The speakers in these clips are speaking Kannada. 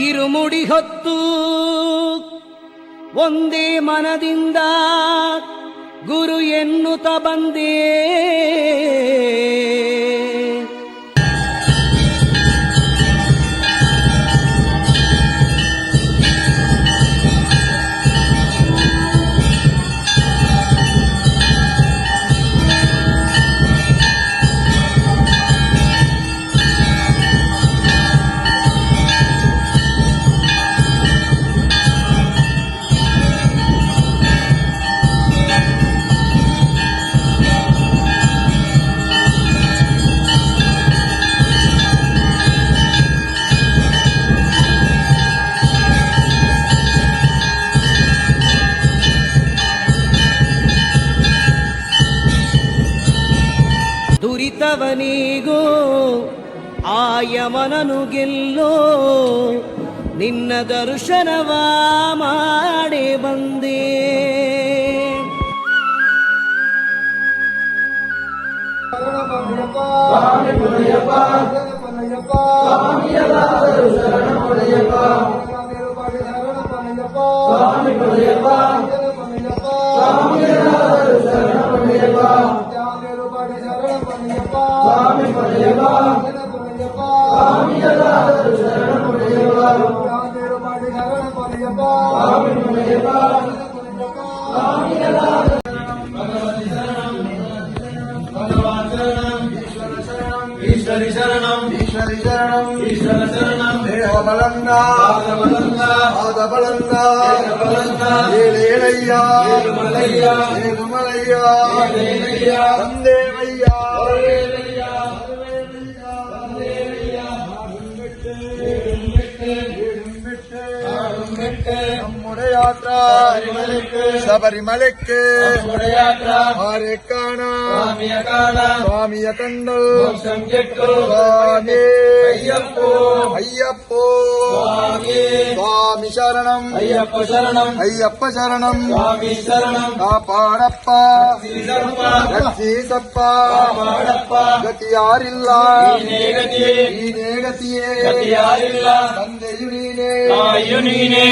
ಇರುಮುಡಿ ಹೊತ್ತು ಒಂದೇ ಮನದಿಂದ ಗುರು ಎನ್ನುತ್ತ ಬಂದೇ ದುರಿತವನಿಗೂ ಆಯಮನನು ಗೆಲ್ಲೋ ನಿನ್ನ ದರ್ಶನವ ಮಾಡಿ ಬಂದೇ ఈశ్వరి శరణం ఈశ్వరి శరణం ఈశ్వర శరణం దేవ బలంగా ఆదబలంగా ఏలేలయ్యా ఏలుమలయ్యా ఏలుమలయ్యా సందేవయ్యా നമ്മുടെ യാത്ര ശബരിമലയ്ക്ക് ആരെ കാണാം സ്വാമിയെ കണ്ടു സ്വാമി അയ്യപ്പോ സ്വാമി ശരണം അയ്യപ്പ ശരണം കാപ്പാടപ്പ രക്ഷീസപ്പ ಗತಿಯಾರಿಲ್ಲ ನೀನೇ ಗತಿಯೇ ತಂದೆಯು ನೀನೇ ತಾಯಿಯು ನೀನೇ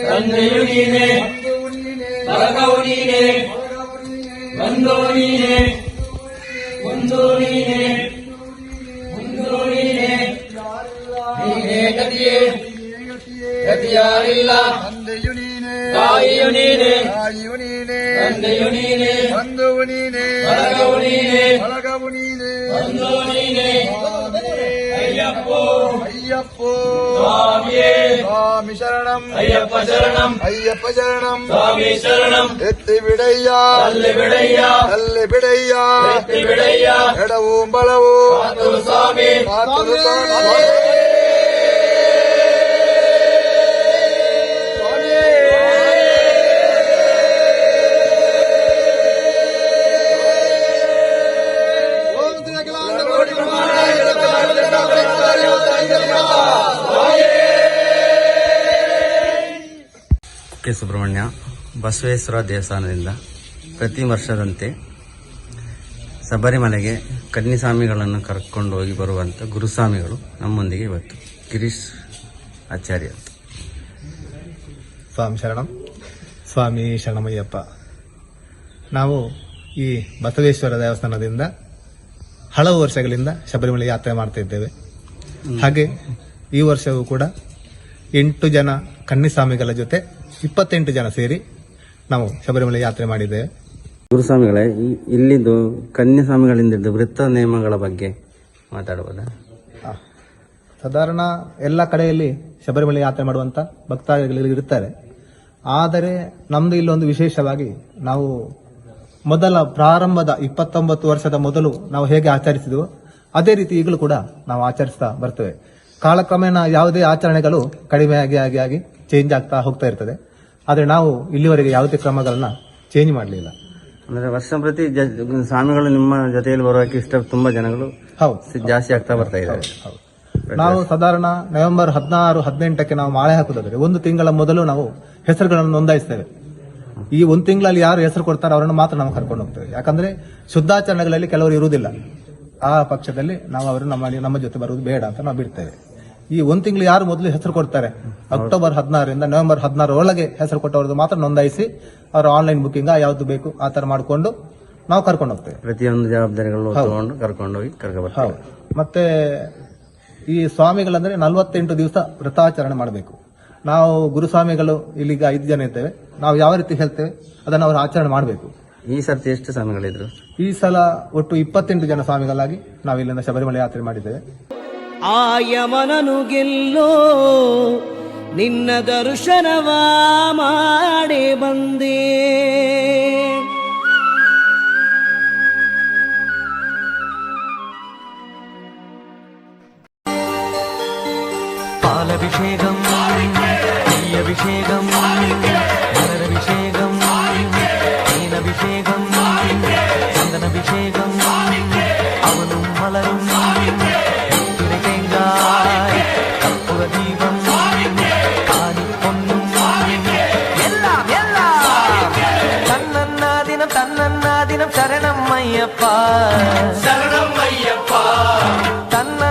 ತಂದೆಯು ನೀನೇ ಬಲಗವು ನೀನೇ ಬಂಧು ನೀನೇ ನೀನೇ ಗತಿಯೇ ಗತಿಯಾರಿಲ್ಲ ತಂದೆಯು ನೀನೇ ತಾಯಿಯು ನೀನೇ ತಂದೆಯು ನೀನೇ ಬಂಧುವು ನೀನೇ ಬಲಗವು ನೀನೇ ಬಂಧು ನೀನೇ ಅಯ್ಯಪ್ಪೋ ಸ್ವಾಮಿ ಶರಣಂ ಅಯ್ಯಪ್ಪ ಶರಣಂ ಸ್ವಾಮಿ ಶರಣಂ ಎತ್ತಿ ಬಿಡಯ್ಯ ಅಲ್ಲಿ ಬಿಡಯ್ಯ ಎಡವು ಬಲವು ಸ್ವಾಮಿ ಸುಬ್ರಹ್ಮಣ್ಯ ಬಸವೇಶ್ವರ ದೇವಸ್ಥಾನದಿಂದ ಪ್ರತಿ ವರ್ಷದಂತೆ ಶಬರಿಮಲೆಗೆ ಕನ್ನಿಸ್ವಾಮಿಗಳನ್ನು ಕರ್ಕೊಂಡು ಹೋಗಿ ಬರುವಂಥ ಗುರುಸ್ವಾಮಿಗಳು ನಮ್ಮೊಂದಿಗೆ ಇವತ್ತು ಗಿರೀಶ್ ಆಚಾರ್ಯ ಅಂತ. ಸ್ವಾಮಿ ಶರಣಂ ಸ್ವಾಮಿ ಶರಣಮಯ್ಯಪ್ಪ. ನಾವು ಈ ಬಸವೇಶ್ವರ ದೇವಸ್ಥಾನದಿಂದ ಹಲವು ವರ್ಷಗಳಿಂದ ಶಬರಿಮಲೆ ಯಾತ್ರೆ ಮಾಡ್ತಾ ಇದ್ದೇವೆ. ಹಾಗೆ ಈ ವರ್ಷವೂ ಕೂಡ 8 ಜನ ಕನ್ನಿಸ್ವಾಮಿಗಳ ಜೊತೆ 28 ಜನ ಸೇರಿ ನಾವು ಶಬರಿಮಲೆ ಯಾತ್ರೆ ಮಾಡಿದ್ದೇವೆ. ಗುರುಸ್ವಾಮಿಗಳೇ, ಇಲ್ಲಿದ್ದು ಕನ್ಯಾಸ್ವಾಮಿಗಳಿಂದ ವೃತ್ತ ನಿಯಮಗಳ ಬಗ್ಗೆ ಮಾತಾಡಬಹುದಾ? ಸಾಧಾರಣ ಎಲ್ಲ ಕಡೆಯಲ್ಲಿ ಶಬರಿಮಲೆ ಯಾತ್ರೆ ಮಾಡುವಂತ ಭಕ್ತಾದಿಗಳು ಇರ್ತಾರೆ. ಆದರೆ ನಮ್ದು ಇಲ್ಲೊಂದು ವಿಶೇಷವಾಗಿ ನಾವು ಮೊದಲ ಪ್ರಾರಂಭದ 29 ವರ್ಷದ ಮೊದಲು ನಾವು ಹೇಗೆ ಆಚರಿಸಿದೆವೋ ಅದೇ ರೀತಿ ಈಗಲೂ ಕೂಡ ನಾವು ಆಚರಿಸ್ತಾ ಬರ್ತೇವೆ. ಕಾಲಕ್ರಮೇಣ ಯಾವುದೇ ಆಚರಣೆಗಳು ಕಡಿಮೆಯಾಗಿ ಚೇಂಜ್ ಆಗ್ತಾ ಹೋಗ್ತಾ ಇರ್ತದೆ. ಆದರೆ ನಾವು ಇಲ್ಲಿವರೆಗೆ ಯಾವುದೇ ಕ್ರಮಗಳನ್ನ ಚೇಂಜ್ ಮಾಡಲಿಲ್ಲ. ಅಂದ್ರೆ ವರ್ಷ ಪ್ರತಿ ಸ್ವಾಮಿಗಳು ನಿಮ್ಮ ಜೊತೆಯಲ್ಲಿ ಬರುವಕ್ಕೆ ಇಷ್ಟ ತುಂಬಾ ಜನಗಳು ಜಾಸ್ತಿ ಆಗ್ತಾ ಬರ್ತಾ ಇದ್ದಾರೆ. ನಾವು ಸಾಧಾರಣ ನವೆಂಬರ್ 16-18ಕ್ಕೆ ನಾವು ಮಾಲೆ ಹಾಕುದಾದ್ರೆ 1 ತಿಂಗಳ ಮೊದಲು ನಾವು ಹೆಸರುಗಳನ್ನು ನೋಂದಾಯಿಸ್ತೇವೆ. ಈ 1 ತಿಂಗಳಲ್ಲಿ ಯಾರು ಹೆಸರು ಕೊಡ್ತಾರೆ ಅವರನ್ನು ಮಾತ್ರ ನಾವು ಕರ್ಕೊಂಡು ಹೋಗ್ತೇವೆ. ಯಾಕಂದ್ರೆ ಶುದ್ಧಾಚರಣೆಗಳಲ್ಲಿ ಕೆಲವರು ಇರುವುದಿಲ್ಲ. ಆ ಪಕ್ಷದಲ್ಲಿ ನಾವು ಅವರು ನಮ್ಮ ಜೊತೆ ಬರುವುದು ಬೇಡ ಅಂತ ನಾವು ಬಿಡ್ತೇವೆ. ಈ ಒಂದು ತಿಂಗಳು ಯಾರು ಮೊದಲು ಹೆಸರು ಕೊಡ್ತಾರೆ, ಅಕ್ಟೋಬರ್ 16ರಿಂದ ನವೆಂಬರ್ 16 ಒಳಗೆ ಹೆಸರು ಕೊಟ್ಟವ್ರದ್ದು ಮಾತ್ರ ನೋಂದಾಯಿಸಿ ಅವರ ಆನ್ಲೈನ್ ಬುಕಿಂಗ್ ಯಾವ್ದು ಬೇಕು ಆ ತರ ಮಾಡಿಕೊಂಡು ನಾವು ಕರ್ಕೊಂಡು ಹೋಗ್ತೇವೆ. ಪ್ರತಿಯೊಂದು ಜವಾಬ್ದಾರಿಗಳು ತಗೊಂಡು ಕರ್ಕೊಂಡೋಗಿ ಹೌದು. ಮತ್ತೆ ಈ ಸ್ವಾಮಿಗಳಂದ್ರೆ 48 ದಿವಸ ವ್ರತಾಚರಣೆ ಮಾಡಬೇಕು. ನಾವು ಗುರುಸ್ವಾಮಿಗಳು ಇಲ್ಲಿಗ 5 ಜನ ಇರ್ತೇವೆ. ನಾವು ಯಾವ ರೀತಿ ಹೇಳ್ತೇವೆ ಅದನ್ನು ಅವರು ಆಚರಣೆ ಮಾಡಬೇಕು. ಈ ಸರ್ತಿ ಎಷ್ಟು ಸ್ವಾಮಿಗಳಿದ್ರು? ಈ ಸಲ ಒಟ್ಟು 28 ಜನ ಸ್ವಾಮಿಗಳಾಗಿ ನಾವು ಇಲ್ಲಿಂದ ಶಬರಿಮಲೆ ಯಾತ್ರೆ ಮಾಡಿದ್ದೇವೆ. ಆಯಮನನು ಗೆಲ್ಲೋ ನಿನ್ನ ದರ್ಶನವ ಮಾಡಿ ಬಂದೇ. പാലഭിഷേകം നെയ്യഭിഷേകം മലരഭിഷേകം തേനഭിഷേകം ചന്ദനഭിഷേകം അവനും മലരും തേങ്ങായ് കർപ്പൂര ദീപം ആനിപ്പൊന്നും എല്ലാം എല്ലാം തന്നന്നാദിനം ശരണം അയ്യപ്പ തന്ന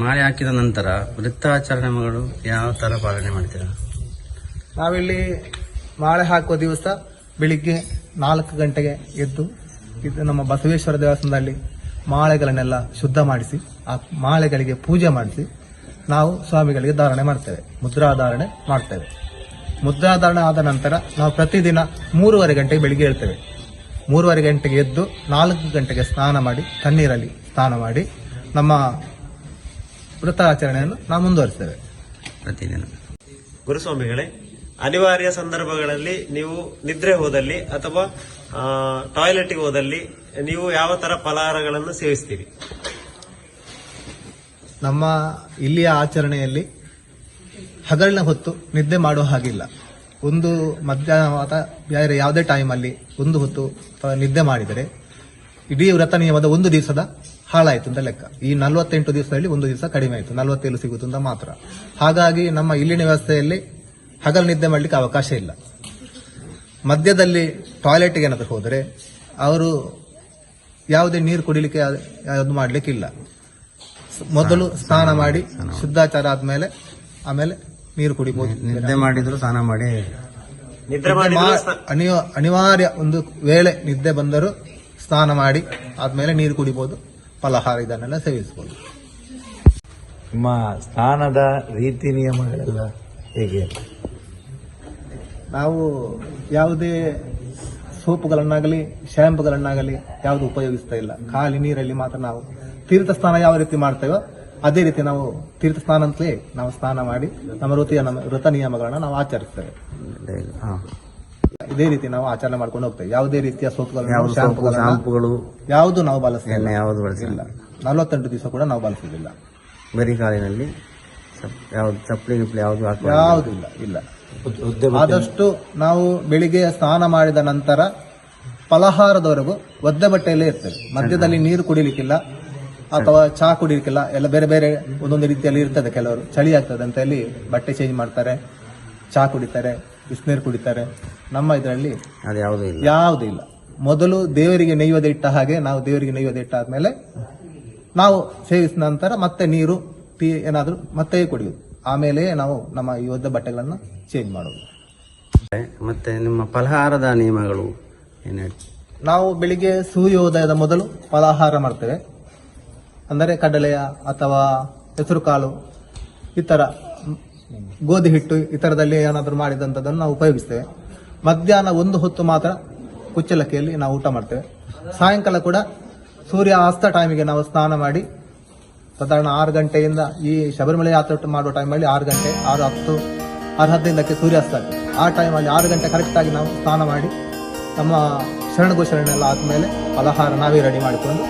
ಮಾಲೆ ಹಾಕಿದ ನಂತರ ವೃತ್ತಾಚರಣೆಗಳು ಯಾವ ತರ ಪಾಲನೆ ಮಾಡ್ತೀರಾ? ನಾವಿಲ್ಲಿ ಮಾಲೆ ಹಾಕುವ ದಿವಸ ಬೆಳಿಗ್ಗೆ 4 ಗಂಟೆಗೆ ಎದ್ದು ಇದು ನಮ್ಮ ಬಸವೇಶ್ವರ ದೇವಸ್ಥಾನದಲ್ಲಿ ಮಾಳೆಗಳನ್ನೆಲ್ಲ ಶುದ್ಧ ಮಾಡಿಸಿ ಆ ಮಾಳೆಗಳಿಗೆ ಪೂಜೆ ಮಾಡಿಸಿ ನಾವು ಸ್ವಾಮಿಗಳಿಗೆ ಧಾರಣೆ ಮಾಡ್ತೇವೆ, ಮುದ್ರಾಧಾರಣೆ ಮಾಡ್ತೇವೆ. ಮುದ್ರಾಧಾರಣೆ ಆದ ನಂತರ ನಾವು ಪ್ರತಿದಿನ 3:30 ಗಂಟೆಗೆ ಬೆಳಿಗ್ಗೆ ಹೇಳ್ತೇವೆ. 3:30 ಗಂಟೆಗೆ ಎದ್ದು 4 ಗಂಟೆಗೆ ಸ್ನಾನ ಮಾಡಿ ತಣ್ಣೀರಲ್ಲಿ ಸ್ನಾನ ಮಾಡಿ ನಮ್ಮ ವೃತ್ತಾಚರಣೆಯನ್ನು ನಾವು ಮುಂದುವರಿಸ್ತೇವೆ. ಪ್ರತಿದಿನ. ಗುರುಸ್ವಾಮಿಗಳೇ, ಅನಿವಾರ್ಯ ಸಂದರ್ಭಗಳಲ್ಲಿ ನೀವು ನಿದ್ರೆ ಹೋದಲ್ಲಿ ಅಥವಾ ಟಾಯ್ಲೆಟ್ಗೆ ಹೋದಲ್ಲಿ ನೀವು ಯಾವ ತರ ಫಲಹಾರಗಳನ್ನು ಸೇವಿಸ್ತೀರಿ? ನಮ್ಮ ಇಲ್ಲಿಯ ಆಚರಣೆಯಲ್ಲಿ ಹಗಲಿನ ಹೊತ್ತು ನಿದ್ದೆ ಮಾಡುವ ಹಾಗಿಲ್ಲ. ಒಂದು ಮಧ್ಯಾಹ್ನ ಅಥವಾ ಬೇರೆ ಯಾವುದೇ ಟೈಮಲ್ಲಿ ಒಂದು ಹೊತ್ತು ನಿದ್ದೆ ಮಾಡಿದರೆ ಇಡೀ ವ್ರತ ನಿಯಮದ ಒಂದು ದಿವಸದ ಹಾಳಾಯಿತು ಅಂತ ಲೆಕ್ಕ. ಈ 48 ದಿವಸದಲ್ಲಿ ಒಂದು ದಿವಸ ಕಡಿಮೆ ಆಯಿತು, 47 ಸಿಗುತ್ತು ಅಂತ ಮಾತ್ರ. ಹಾಗಾಗಿ ನಮ್ಮ ಇಲ್ಲಿನ ವ್ಯವಸ್ಥೆಯಲ್ಲಿ ಹಗಲು ನಿದ್ದೆ ಮಾಡಲಿಕ್ಕೆ ಅವಕಾಶ ಇಲ್ಲ. ಮಧ್ಯದಲ್ಲಿ ಟಾಯ್ಲೆಟ್ಗೆ ಏನಾದರೂ ಹೋದರೆ ಅವರು ಯಾವುದೇ ನೀರು ಕುಡಿಲಿಕ್ಕೆ ಅದು ಮಾಡಲಿಕ್ಕಿಲ್ಲ. ಮೊದಲು ಸ್ನಾನ ಮಾಡಿ ಶುದ್ಧಾಚಾರ ಆದ್ಮೇಲೆ ಆಮೇಲೆ ನೀರು ಕುಡಿಬಹುದು. ನಿದ್ದೆ ಮಾಡಿದ್ರು ಸ್ನಾನ ಮಾಡಿ, ನಿದ್ರೆ ಮಾಡಿ ಅನಿವಾರ್ಯ ಒಂದು ವೇಳೆ ನಿದ್ದೆ ಬಂದರೂ ಸ್ನಾನ ಮಾಡಿ ಆದ್ಮೇಲೆ ನೀರು ಕುಡಿಬಹುದು, ಫಲಹಾರ ಇದನ್ನೆಲ್ಲ ಸೇವಿಸಬಹುದು. ನಿಮ್ಮ ಸ್ನಾನದ ರೀತಿ ನಿಯಮಗಳೆಲ್ಲ ಹೇಗೆ? ನಾವು ಯಾವುದೇ ಸೋಪುಗಳನ್ನಾಗಲಿ ಶ್ಯಾಂಪುಗಳನ್ನಾಗಲಿ ಯಾವುದು ಉಪಯೋಗಿಸ್ತಾ ಇಲ್ಲ. ಖಾಲಿ ನೀರಲ್ಲಿ ಮಾತ್ರ ನಾವು ತೀರ್ಥ ಸ್ನಾನ ಯಾವ ರೀತಿ ಮಾಡ್ತೇವೋ ಅದೇ ರೀತಿ ನಾವು ತೀರ್ಥ ಸ್ನಾನ ಅಂತಲೇ ನಾವು ಸ್ನಾನ ಮಾಡಿ ನಮ್ಮ ವೃತ ನಿಯಮಗಳನ್ನ ನಾವು ಆಚರಿಸ್ತೇವೆ. ಇದೇ ರೀತಿ ನಾವು ಆಚರಣೆ ಮಾಡ್ಕೊಂಡು ಹೋಗ್ತೇವೆ. ಯಾವುದೇ ರೀತಿಯ ಶಾಂಪುಗಳು ಯಾವುದು ನಾವು ಬಳಸ್ತಿಲ್ಲ. ಯಾವುದು ಬಳಸಿಲ್ಲ. 48 ದಿವಸ ಕೂಡ ನಾವು ಬಳಸುದಿಲ್ಲ. ಬರೀ ಕಾಲಿನಲ್ಲಿ ಯಾವ್ದು ಚಪ್ಪಲಿ ಗಿಪ್ಪಲಿ ಯಾವುದು ಯಾವುದಿಲ್ಲ, ಇಲ್ಲ. ಆದಷ್ಟು ನಾವು ಬೆಳಿಗ್ಗೆ ಸ್ನಾನ ಮಾಡಿದ ನಂತರ ಫಲಹಾರದವರೆಗೂ ಒದ್ದೆ ಬಟ್ಟೆಯಲ್ಲೇ ಇರ್ತೇವೆ. ಮಧ್ಯದಲ್ಲಿ ನೀರು ಕುಡಿಲಿಕ್ಕಿಲ್ಲ ಅಥವಾ ಚಹಾ ಕುಡಿಲಿಕ್ಕಿಲ್ಲ. ಎಲ್ಲ ಬೇರೆ ಬೇರೆ ಒಂದೊಂದು ರೀತಿಯಲ್ಲಿ ಇರ್ತದೆ. ಕೆಲವರು ಚಳಿ ಆಗ್ತದೆ ಅಂತ ಹೇಳಿ ಬಟ್ಟೆ ಚೇಂಜ್ ಮಾಡ್ತಾರೆ, ಚಹಾ ಕುಡಿತಾರೆ, ಬಿಸಿನೀರು ಕುಡಿತಾರೆ. ನಮ್ಮ ಇದರಲ್ಲಿ ಯಾವುದೂ ಇಲ್ಲ. ಮೊದಲು ದೇವರಿಗೆ ನೈವೇದ್ಯ ಇಟ್ಟ ಹಾಗೆ ನಾವು ದೇವರಿಗೆ ನೈವೇದ್ಯ ಇಟ್ಟ ಆದ್ಮೇಲೆ ನಾವು ಸೇವಿಸಿದ ನಂತರ ಮತ್ತೆ ನೀರು ಟೀ ಏನಾದರೂ ಮತ್ತೆ ಕುಡಿಯುವುದು. ಆಮೇಲೆ ನಾವು ನಮ್ಮ ಈ ಒದ್ದೆ ಬಟ್ಟೆಗಳನ್ನು ಚೇಂಜ್ ಮಾಡೋದು. ಮತ್ತೆ ನಿಮ್ಮ ಫಲಹಾರದ ನಿಯಮಗಳು ಏನು? ನಾವು ಬೆಳಿಗ್ಗೆ ಸೂರ್ಯೋದಯದ ಮೊದಲು ಫಲಾಹಾರ ಮಾಡ್ತೇವೆ. ಅಂದರೆ ಕಡಲೆಯ ಅಥವಾ ಹೆಸರು ಕಾಳು, ಈ ತರ ಗೋಧಿ ಹಿಟ್ಟು ಈ ತರದಲ್ಲಿ ಏನಾದರೂ ಮಾಡಿದಂಥದ್ದನ್ನು ನಾವು ಉಪಯೋಗಿಸ್ತೇವೆ. ಮಧ್ಯಾಹ್ನ ಒಂದು ಹೊತ್ತು ಮಾತ್ರ ಕುಚ್ಚಲಕ್ಕಿಯಲ್ಲಿ ನಾವು ಊಟ ಮಾಡ್ತೇವೆ. ಸಾಯಂಕಾಲ ಕೂಡ ಸೂರ್ಯ ಅಸ್ತ ಟೈಮಿಗೆ ನಾವು ಸ್ನಾನ ಮಾಡಿ ಸಾಧಾರಣ 6 ಗಂಟೆಯಿಂದ ಈ ಶಬರಿಮಲೆ ಯಾತ್ರೆ ಮಾಡುವ ಟೈಮಲ್ಲಿ 6 ಗಂಟೆ 6:10 6:15ಕ್ಕೆ ಸೂರ್ಯಾಸ್ತ ಆಗ್ತದೆ. ಆ ಟೈಮಲ್ಲಿ 6 ಗಂಟೆ ಕರೆಕ್ಟಾಗಿ ನಾವು ಸ್ನಾನ ಮಾಡಿ ನಮ್ಮ ಶರಣಘೋಷಣೆಲ್ಲ ಆದ್ಮೇಲೆ ಫಲಹಾರ ನಾವೇ ರೆಡಿ ಮಾಡಿಕೊಂಡು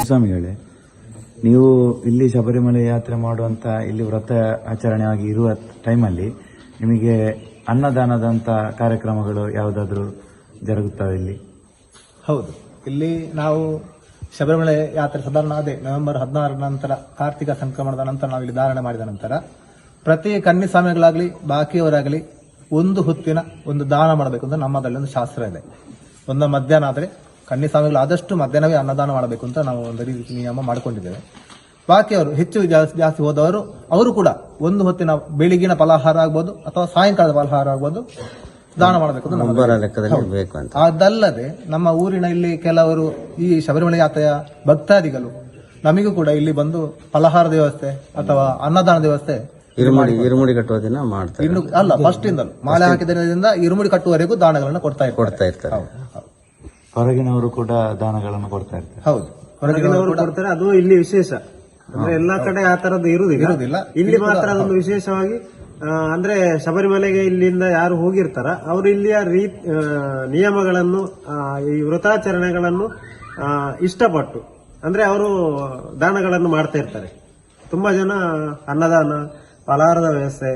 ಸ್ವಾಮಿಗಳೇ, ನೀವು ಇಲ್ಲಿ ಶಬರಿಮಲೆ ಯಾತ್ರೆ ಮಾಡುವಂತ ಇಲ್ಲಿ ವ್ರತ ಆಚರಣೆಯಾಗಿ ಇರುವ ಟೈಮಲ್ಲಿ ನಿಮಗೆ ಅನ್ನದಾನದಂತ ಕಾರ್ಯಕ್ರಮಗಳು ಯಾವುದಾದ್ರೂ ಜರುಗುತ್ತವೆ ಇಲ್ಲಿ? ಹೌದು, ಇಲ್ಲಿ ನಾವು ಶಬರಿಮಲೆ ಯಾತ್ರೆ ಸಾಧಾರಣ ಅದೇ ನವೆಂಬರ್ 16 ನಂತರ ಕಾರ್ತಿಕ ಸಂಕ್ರಮಣದ ನಂತರ ನಾವು ಇಲ್ಲಿ ಧಾರಣೆ ಮಾಡಿದ ನಂತರ ಪ್ರತಿ ಕನ್ನಿಸ್ವಾಮಿಗಳಾಗಲಿ ಬಾಕಿಯವರಾಗಲಿ ಒಂದು ಹೊತ್ತಿನ ಒಂದು ದಾನ ಮಾಡಬೇಕು ಅಂತ ನಮ್ಮದಲ್ಲಿ ಒಂದು ಶಾಸ್ತ್ರ ಇದೆ. ಒಂದು ಮಧ್ಯಾಹ್ನ ಆದರೆ ಕನ್ನಿಸ್ವಾಮಿಗಳು ಆದಷ್ಟು ಮಧ್ಯಾಹ್ನವೇ ಅನ್ನದಾನ ಮಾಡಬೇಕು ಅಂತ ನಾವು ಒಂದು ರೀತಿ ನಿಯಮ ಮಾಡಿಕೊಂಡಿದ್ದೇವೆ. ಬಾಕಿಯವರು ಹೆಚ್ಚು ಜಾಸ್ತಿ ಹೋದವರು ಅವರು ಕೂಡ ಒಂದು ಹೊತ್ತಿನ ಬೆಳಿಗಿನ ಫಲಾಹಾರ ಆಗ್ಬೋದು ಅಥವಾ ಸಾಯಂಕಾಲದ ಫಲಾಹಾರ ಆಗ್ಬೋದು ದಾನ ಮಾಡಬೇಕು ಅಂತ ನಮ್ಮ ಲೆಕ್ಕದಲ್ಲಿ ಬೇಕು ಅಂತ. ಅದಲ್ಲದೆ ನಮ್ಮ ಊರಿನ ಇಲ್ಲಿ ಕೆಲವರು ಈ ಶಬರಿಮಲೆ ಯಾತ್ರೆಯ ಭಕ್ತಾದಿಗಳು ನಮಗೂ ಕೂಡ ಇಲ್ಲಿ ಬಂದು ಫಲಾಹಾರದ ವ್ಯವಸ್ಥೆ ಅಥವಾ ಅನ್ನದಾನದ ವ್ಯವಸ್ಥೆ ಇರುಮುಡಿ ಕಟ್ಟುವ ದಿನ ಮಾಡ್ತಾರೆ. ಇನ್ನು ಅಲ್ಲ, ಫಸ್ಟ್ ಇಂದಲೂ ಮಾಲೆ ಹಾಕಿದ ದಿನದಿಂದ ಇರುಮುಡಿ ಕಟ್ಟುವವರೆಗೂ ದಾನಗಳನ್ನು ಕೊಡ್ತಾ ಇರ್ತಾರೆ. ಹೊರಗಿನವರು ಕೂಡ ದಾನಗಳನ್ನು ಕೊಡ್ತಾ ಇರ್ತಾರೆ. ಹೌದು, ಹೊರಗಿನವರು ಕೊಡ್ತಾರೆ. ಅದು ಇಲ್ಲಿ ವಿಶೇಷ. ಅಂದ್ರೆ ಎಲ್ಲಾ ಕಡೆ ಆ ತರದ್ದು ಇರುವುದಿಲ್ಲ. ಇಲ್ಲಿ ಮಾತ್ರ ಅದೊಂದು ವಿಶೇಷವಾಗಿ ಅಂದ್ರೆ ಶಬರಿಮಲೆಗೆ ಇಲ್ಲಿಂದ ಯಾರು ಹೋಗಿರ್ತಾರ ಅವರು ಇಲ್ಲಿಯ ನಿಯಮಗಳನ್ನು ಈ ವ್ರತಾಚರಣೆಗಳನ್ನು ಇಷ್ಟಪಟ್ಟು ಅಂದ್ರೆ ಅವರು ದಾನಗಳನ್ನು ಮಾಡ್ತಾ ಇರ್ತಾರೆ. ತುಂಬಾ ಜನ ಅನ್ನದಾನ, ಫಲಾಹಾರದ ವ್ಯವಸ್ಥೆ,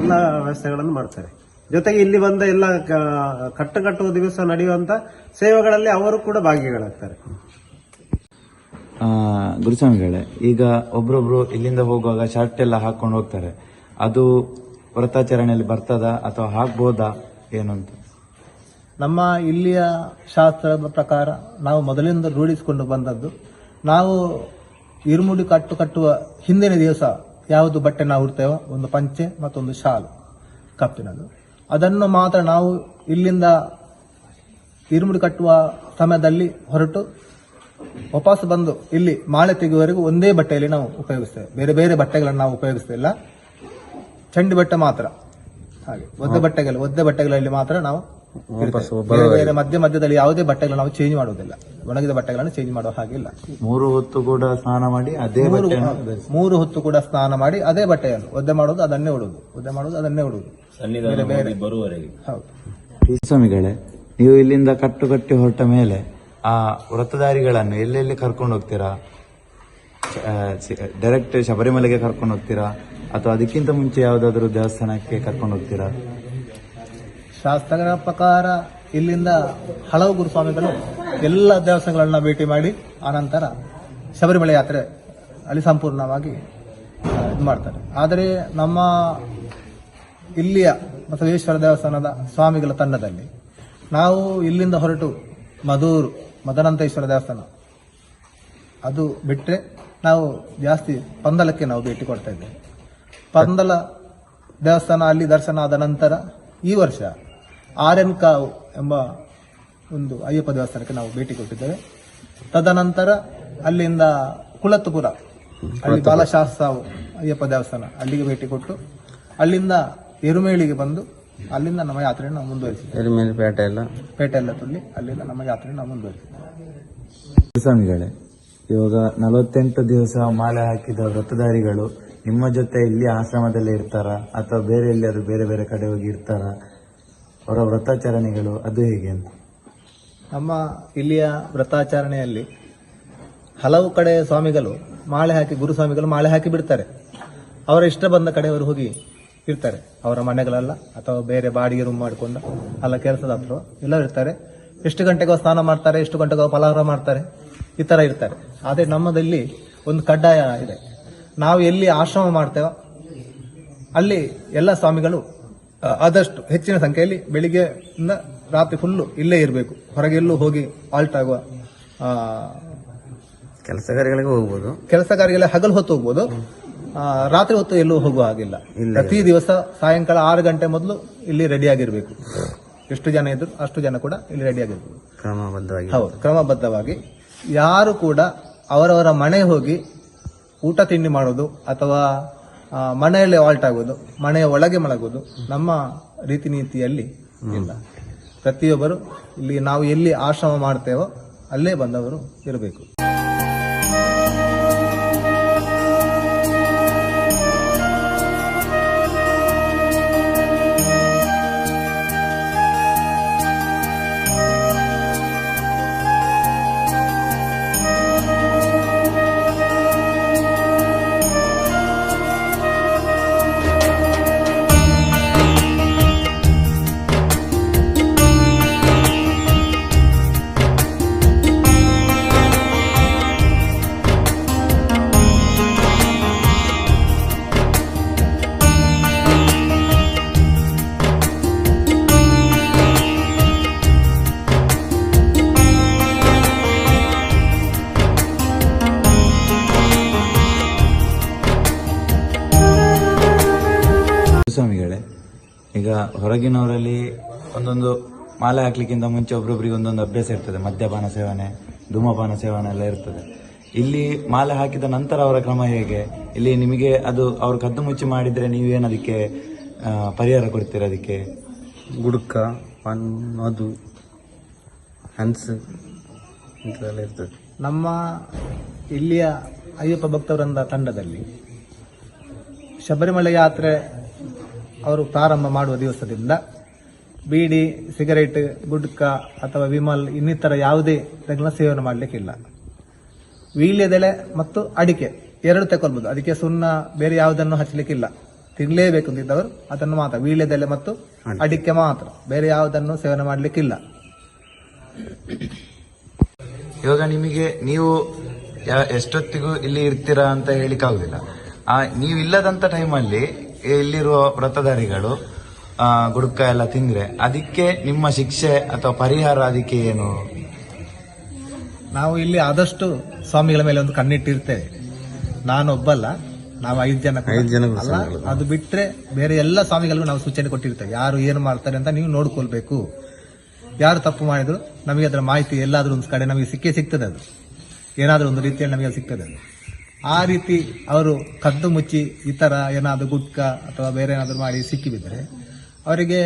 ಎಲ್ಲ ವ್ಯವಸ್ಥೆಗಳನ್ನು ಮಾಡ್ತಾರೆ. ಜೊತೆಗೆ ಇಲ್ಲಿ ಬಂದ ಎಲ್ಲ ಕಟ್ಟುವ ದಿವಸ ನಡೆಯುವಂತ ಸೇವೆಗಳಲ್ಲಿ ಅವರು ಕೂಡ ಭಾಗಿಗಳಾಗ್ತಾರೆ. ಗುರುಸ್ವಾಮಿಗಳೇ, ಈಗ ಒಬ್ರೊಬ್ರು ಇಲ್ಲಿಂದ ಹೋಗುವಾಗ ಶರ್ಟ್ ಎಲ್ಲ ಹಾಕೊಂಡು ಹೋಗ್ತಾರೆ. ಅದು ವ್ರತಾಚರಣೆಯಲ್ಲಿ ಬರ್ತದ ಅಥವಾ ಹಾಕ್ಬೋದಾ ಏನು ಅಂತ? ನಮ್ಮ ಇಲ್ಲಿಯ ಶಾಸ್ತ್ರದ ಪ್ರಕಾರ ನಾವು ಮೊದಲಿಂದ ರೂಢಿಸಿಕೊಂಡು ಬಂದದ್ದು, ನಾವು ಇರುಮುಡಿ ಕಟ್ಟುವ ಹಿಂದಿನ ದಿವಸ ಯಾವುದು ಬಟ್ಟೆ ನಾವು ಉಡ್ತೇವೋ, ಒಂದು ಪಂಚೆ ಮತ್ತೊಂದು ಶಾಲು ಕಪ್ಪಿನದು, ಅದನ್ನು ಮಾತ್ರ ನಾವು ಇಲ್ಲಿಂದ ಇರುಮುಡಿ ಕಟ್ಟುವ ಸಮಯದಲ್ಲಿ ಹೊರಟು ವಾಪಸ್ ಬಂದು ಇಲ್ಲಿ ಮಾಲೆ ತೆಗೆಯುವವರೆಗೂ ಒಂದೇ ಬಟ್ಟೆಯಲ್ಲಿ ನಾವು ಉಪಯೋಗಿಸ್ತೇವೆ. ಬೇರೆ ಬೇರೆ ಬಟ್ಟೆಗಳನ್ನು ನಾವು ಉಪಯೋಗಿಸ್ತಿಲ್ಲ. ಚಂಡಿ ಬಟ್ಟೆ ಮಾತ್ರ, ಹಾಗೆ ಒದ್ದೆ ಬಟ್ಟೆಗಳಲ್ಲಿ ಮಾತ್ರ ನಾವು ಬೇರೆ ಮಧ್ಯದಲ್ಲಿ ಯಾವುದೇ ಬಟ್ಟೆಗಳನ್ನು ನಾವು ಚೇಂಜ್ ಮಾಡುವುದಿಲ್ಲ. ಒಣಗಿದ ಬಟ್ಟೆಗಳನ್ನು ಚೇಂಜ್ ಮಾಡುವ ಹಾಗಿಲ್ಲ. 3 ಹೊತ್ತು ಕೂಡ ಸ್ನಾನ ಮಾಡಿ ಅದೇ 3 ಹೊತ್ತು ಕೂಡ ಸ್ನಾನ ಮಾಡಿ ಅದೇ ಬಟ್ಟೆಯನ್ನು ಒದ್ದೆ ಮಾಡೋದು ಅದನ್ನೇ ಉಡುವುದು. ಬೇರೆ ಬೇರೆ ಬರುವವರೆಗೆ. ಹೌದು ಸ್ವಾಮಿಗಳೇ, ನೀವು ಇಲ್ಲಿಂದ ಕಟ್ಟಿ ಹೊರಟ ಮೇಲೆ ಆ ವ್ರತಧಾರಿಗಳನ್ನು ಎಲ್ಲೆಲ್ಲಿ ಕರ್ಕೊಂಡು ಹೋಗ್ತೀರಾ? ಡೈರೆಕ್ಟ್ ಶಬರಿಮಲೆಗೆ ಕರ್ಕೊಂಡು ಹೋಗ್ತೀರಾ ಅಥವಾ ಅದಕ್ಕಿಂತ ಮುಂಚೆ ಯಾವುದಾದ್ರೂ ದೇವಸ್ಥಾನಕ್ಕೆ ಕರ್ಕೊಂಡು ಹೋಗ್ತೀರಾ? ಶಾಸ್ತ್ರಗಳ ಪ್ರಕಾರ ಇಲ್ಲಿಂದ ಹಲವು ಗುರುಸ್ವಾಮಿಗಳು ಎಲ್ಲ ದೇವಸ್ಥಾನಗಳನ್ನ ಭೇಟಿ ಮಾಡಿ ಆನಂತರ ಶಬರಿಮಲೆ ಯಾತ್ರೆ ಅಲ್ಲಿ ಸಂಪೂರ್ಣವಾಗಿ ಇದು ಮಾಡ್ತಾರೆ. ಆದರೆ ನಮ್ಮ ಇಲ್ಲಿಯ ಬಸವೇಶ್ವರ ದೇವಸ್ಥಾನದ ಸ್ವಾಮಿಗಳ ತಂಡದಲ್ಲಿ ನಾವು ಇಲ್ಲಿಂದ ಹೊರಟು ಮದನಂತೇಶ್ವರ ದೇವಸ್ಥಾನ ಅದು ಬಿಟ್ಟರೆ ನಾವು ಜಾಸ್ತಿ ಪಂದಲಕ್ಕೆ ನಾವು ಭೇಟಿ ಕೊಡ್ತಾ ಇದ್ದೇವೆ. ಪಂದಲ ದೇವಸ್ಥಾನ ಅಲ್ಲಿ ದರ್ಶನ ಆದ ನಂತರ ಈ ವರ್ಷ ಆರ್ಎನ್ಕಾವು ಎಂಬ ಒಂದು ಅಯ್ಯಪ್ಪ ದೇವಸ್ಥಾನಕ್ಕೆ ನಾವು ಭೇಟಿ ಕೊಟ್ಟಿದ್ದೇವೆ. ತದನಂತರ ಅಲ್ಲಿಂದ ಕುಳತ್ತುಪುರ, ಅಲ್ಲಿ ಬಾಲಶಾಸ್ತ್ರಾವು ಅಯ್ಯಪ್ಪ ದೇವಸ್ಥಾನ, ಅಲ್ಲಿಗೆ ಭೇಟಿ ಕೊಟ್ಟು ಅಲ್ಲಿಂದ ಎರುಮೇಳಿಗೆ ಬಂದು ಅಲ್ಲಿಂದ ನಮ್ಮ ಯಾತ್ರೆಯನ್ನು ನಾವು ಮುಂದುವರಿಸಿದ್ದೇವೆ. ಪೇಟೆ ಎಲ್ಲ ತುಳ್ಳಿ ಅಲ್ಲಿಂದ ನಮ್ಮ ಯಾತ್ರೆಯನ್ನು ನಾವು ಮುಂದುವರಿಸಿದ್ದೇವೆ. ಸ್ವಾಮಿಗಳೇ, ಇವಾಗ 48 ದಿವಸ ಮಾಲೆ ಹಾಕಿದ ವ್ರತಧಾರಿಗಳು ನಿಮ್ಮ ಜೊತೆ ಇಲ್ಲಿ ಆಶ್ರಮದಲ್ಲಿ ಇರ್ತಾರ ಅಥವಾ ಬೇರೆ ಎಲ್ಲಿಯಾದ್ರೂ ಬೇರೆ ಬೇರೆ ಕಡೆ ಹೋಗಿ ಇರ್ತಾರ? ಅವರ ವ್ರತಾಚರಣೆಗಳು ಅದು ಹೇಗೆ ಅಂತ? ನಮ್ಮ ಇಲ್ಲಿಯ ವ್ರತಾಚರಣೆಯಲ್ಲಿ ಹಲವು ಕಡೆ ಸ್ವಾಮಿಗಳು ಗುರುಸ್ವಾಮಿಗಳು ಮಾಲೆ ಹಾಕಿ ಬಿಡ್ತಾರೆ. ಅವರ ಇಷ್ಟ ಬಂದ ಕಡೆ ಅವರು ಹೋಗಿ ಇರ್ತಾರೆ. ಅವರ ಮನೆಗಳಲ್ಲ ಅಥವಾ ಬೇರೆ ಬಾಡಿಗೆ ರೂಮ್ ಮಾಡಿಕೊಂಡು ಅಲ್ಲ ಕೆಲಸದ ಹತ್ರ ಎಲ್ಲ ಇರ್ತಾರೆ. ಎಷ್ಟು ಗಂಟೆಗೋ ಸ್ನಾನ ಮಾಡ್ತಾರೆ, ಎಷ್ಟು ಗಂಟೆಗೋ ಫಲಾಹಾರ ಮಾಡ್ತಾರೆ, ಈ ತರ ಇರ್ತಾರೆ. ಆದರೆ ನಮ್ಮದಲ್ಲಿ ಒಂದು ಕಡ್ಡಾಯ ಇದೆ. ನಾವು ಎಲ್ಲಿ ಆಶ್ರಮ ಮಾಡ್ತೇವೋ ಅಲ್ಲಿ ಎಲ್ಲ ಸ್ವಾಮಿಗಳು ಆದಷ್ಟು ಹೆಚ್ಚಿನ ಸಂಖ್ಯೆಯಲ್ಲಿ ಬೆಳಿಗ್ಗೆ ರಾತ್ರಿ ಫುಲ್ಲು ಇಲ್ಲೇ ಇರಬೇಕು. ಹೊರಗೆಲ್ಲೂ ಹೋಗಿ ಆಲ್ಟ್ ಆಗುವ ಕೆಲಸಗಾರಿಗಳಿಗೆ ಹಗಲು ಹೊತ್ತು ಹೋಗ್ಬೋದು, ರಾತ್ರಿ ಹೊತ್ತು ಎಲ್ಲೂ ಹೋಗುವ ಹಾಗಿಲ್ಲ. ಪ್ರತಿ ದಿವಸ ಸಾಯಂಕಾಲ 6 ಗಂಟೆ ಮೊದಲು ಇಲ್ಲಿ ರೆಡಿ ಆಗಿರ್ಬೇಕು. ಎಷ್ಟು ಜನ ಇದ್ರು ಅಷ್ಟು ಜನ ಕೂಡ ಇಲ್ಲಿ ರೆಡಿ ಆಗಿರ್ಬೇಕು ಕ್ರಮಬದ್ಧವಾಗಿ. ಯಾರು ಕೂಡ ಅವರವರ ಮನೆ ಹೋಗಿ ಊಟ ತಿಂಡಿ ಮಾಡೋದು ಅಥವಾ ಮನೆಯಲ್ಲೇ ಆಲ್ಟ್ ಆಗೋದು, ಮನೆಯ ಒಳಗೆ ಮಲಗೋದು ನಮ್ಮ ರೀತಿ ನೀತಿಯಲ್ಲಿ ಇಲ್ಲ. ಪ್ರತಿಯೊಬ್ಬರು ಇಲ್ಲಿ ನಾವು ಎಲ್ಲಿ ಆಶ್ರಮ ಮಾಡ್ತೇವೋ ಅಲ್ಲೇ ಬಂದವರು ಇರಬೇಕು. ಗುರುಸ್ವಾಮಿಗಳೇ, ಈಗ ಹೊರಗಿನವರಲ್ಲಿ ಒಂದೊಂದು ಮಾಲೆ ಹಾಕ್ಲಿಕ್ಕಿಂತ ಮುಂಚೆ ಒಬ್ರೊಬ್ರಿಗೆ ಒಂದೊಂದು ಅಭ್ಯಾಸ ಇರ್ತದೆ. ಮದ್ಯಪಾನ ಸೇವನೆ, ಧೂಮಪಾನ ಸೇವನೆ ಎಲ್ಲ ಇರ್ತದೆ. ಇಲ್ಲಿ ಮಾಲೆ ಹಾಕಿದ ನಂತರ ಅವರ ಕ್ರಮ ಹೇಗೆ? ಇಲ್ಲಿ ನಿಮಗೆ ಅದು ಅವ್ರು ಕದ್ದು ಮುಚ್ಚಿ ಮಾಡಿದ್ರೆ ನೀವೇನು ಅದಕ್ಕೆ ಪರಿಹಾರ ಕೊಡ್ತೀರ? ಅದಕ್ಕೆ ಗುಡ್ಕ, ಪಾನ್, ಮಧು, ಹನ್ಸ್ ಇಂಥದ್ದೆಲ್ಲ ಇರ್ತದೆ. ನಮ್ಮ ಇಲ್ಲಿಯ ಅಯ್ಯಪ್ಪ ಭಕ್ತವೃಂದ ತಂಡದಲ್ಲಿ ಶಬರಿಮಲೆ ಯಾತ್ರೆ ಅವರು ಪ್ರಾರಂಭ ಮಾಡುವ ದಿವಸದಿಂದ ಬೀಡಿ, ಸಿಗರೇಟ್, ಗುಡ್ಕ ಅಥವಾ ವಿಮಲ್ ಇನ್ನಿತರ ಯಾವುದೇ ಸೇವನೆ ಮಾಡಲಿಕ್ಕಿಲ್ಲ. ವೀಳ್ಯದೆಲೆ ಮತ್ತು ಅಡಿಕೆ ಎರಡು ತಗೊಳ್ಬಹುದು. ಅದಕ್ಕೆ ಸುಣ್ಣ ಬೇರೆ ಯಾವುದನ್ನು ಹಚ್ಚಲಿಕ್ಕಿಲ್ಲ. ತಿನ್ನಲೇಬೇಕು ಅಂತಿದ್ದವರು ಅದನ್ನು ಮಾತ್ರ, ವೀಳ್ಯದೆಲೆ ಮತ್ತು ಅಡಿಕೆ ಮಾತ್ರ, ಬೇರೆ ಯಾವುದನ್ನು ಸೇವನೆ ಮಾಡಲಿಕ್ಕಿಲ್ಲ. ಇವಾಗ ನಿಮಗೆ ನೀವು ಎಷ್ಟೊತ್ತಿಗೂ ಇಲ್ಲಿ ಇರ್ತೀರಾ ಅಂತ ಹೇಳಿಕ್ಕಾಗುದಿಲ್ಲ. ನೀವು ಇಲ್ಲದಂತ ಟೈಮಲ್ಲಿ ಇಲ್ಲಿರುವ ವ್ರತಧಾರಿಗಳು ಗುಡ್ಕ ಎಲ್ಲ ತಿಂದ್ರೆ ಅದಕ್ಕೆ ನಿಮ್ಮ ಶಿಕ್ಷೆ ಅಥವಾ ಪರಿಹಾರ ಅದಕ್ಕೆ ಏನು? ನಾವು ಇಲ್ಲಿ ಆದಷ್ಟು ಸ್ವಾಮಿಗಳ ಮೇಲೆ ಒಂದು ಕಣ್ಣಿಟ್ಟಿರ್ತೇವೆ. ನಾನೊಬ್ಬಲ್ಲ, ನಾವು 5 ಜನ ಅಲ್ಲ. ಅದು ಬಿಟ್ರೆ ಬೇರೆ ಎಲ್ಲ ಸ್ವಾಮಿಗಳಿಗೂ ನಾವು ಸೂಚನೆ ಕೊಟ್ಟಿರ್ತೇವೆ. ಯಾರು ಏನು ಮಾಡ್ತಾರೆ ಅಂತ ನೀವು ನೋಡ್ಕೊಳ್ಬೇಕು. ಯಾರು ತಪ್ಪು ಮಾಡಿದ್ರು ನಮಗೆ ಅದರ ಮಾಹಿತಿ ಎಲ್ಲಾದ್ರೂ ಒಂದು ಕಡೆ ನಮಗೆ ಸಿಗ್ತದೆ. ಅದು ಏನಾದ್ರೂ ಒಂದು ರೀತಿಯಲ್ಲಿ ನಮಗೆ ಸಿಗ್ತದೆ. ಅದು ಆ ರೀತಿ ಅವರು ಕದ್ದು ಮುಚ್ಚಿ ಈ ತರ ಏನಾದ್ರು ಗುಡ್ಕ ಅಥವಾ ಬೇರೆ ಏನಾದ್ರು ಮಾಡಿ ಸಿಕ್ಕಿಬಿದ್ರೆ ಅವರಿಗೆ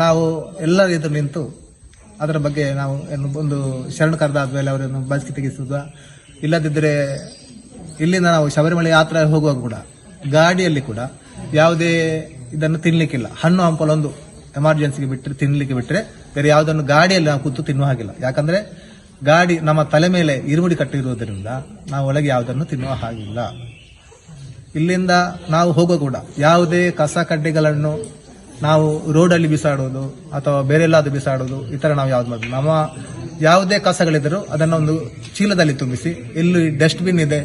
ನಾವು ಎಲ್ಲರ ಎದುರು ನಿಂತು ಅದರ ಬಗ್ಗೆ ನಾವು ಒಂದು ಶರಣ ಕರೆದಾದ್ಮೇಲೆ ಅವರನ್ನು ಬದುಕಿ ತೆಗೆಸುವುದ. ಇಲ್ಲದಿದ್ದರೆ ಇಲ್ಲಿಂದ ನಾವು ಶಬರಿಮಲೆ ಯಾತ್ರೆ ಹೋಗುವಾಗ ಕೂಡ ಗಾಡಿಯಲ್ಲಿ ಕೂಡ ಯಾವುದೇ ಇದನ್ನು ತಿನ್ಲಿಕ್ಕಿಲ್ಲ. ಹಣ್ಣು ಹಂಪಲು ಒಂದು ಎಮರ್ಜೆನ್ಸಿಗೆ ಬಿಟ್ಟರೆ ತಿನ್ಲಿಕ್ಕೆ ಬಿಟ್ಟರೆ ಬೇರೆ ಯಾವುದನ್ನು ಗಾಡಿಯಲ್ಲಿ ನಾವು ಕೂತು ತಿನ್ನುವ ಹಾಗಿಲ್ಲ. ಯಾಕಂದ್ರೆ ಗಾಡಿ ನಮ್ಮ ತಲೆ ಮೇಲೆ ಇರುಮುಡಿ ಕಟ್ಟಿರುವುದರಿಂದ ನಾವು ಒಳಗೆ ಯಾವುದನ್ನು ತಿನ್ನುವ ಹಾಗಿಲ್ಲ. ಇಲ್ಲಿಂದ ನಾವು ಹೋಗುವ ಕೂಡ ಯಾವುದೇ ಕಸ ಕಡ್ಡಿಗಳನ್ನು ನಾವು ರೋಡಲ್ಲಿ ಬಿಸಾಡೋದು ಅಥವಾ ಬೇರೆ ಎಲ್ಲಾದ್ರೂ ಬಿಸಾಡೋದು ಈ ತರ ನಾವು ಯಾವ್ದು ಮಾಡೋದು. ನಮ್ಮ ಯಾವುದೇ ಕಸಗಳಿದ್ದರೂ ಅದನ್ನು ಒಂದು ಚೀಲದಲ್ಲಿ ತುಂಬಿಸಿ, ಇಲ್ಲಿ ಡಸ್ಟ್ಬಿನ್ ಇದೆ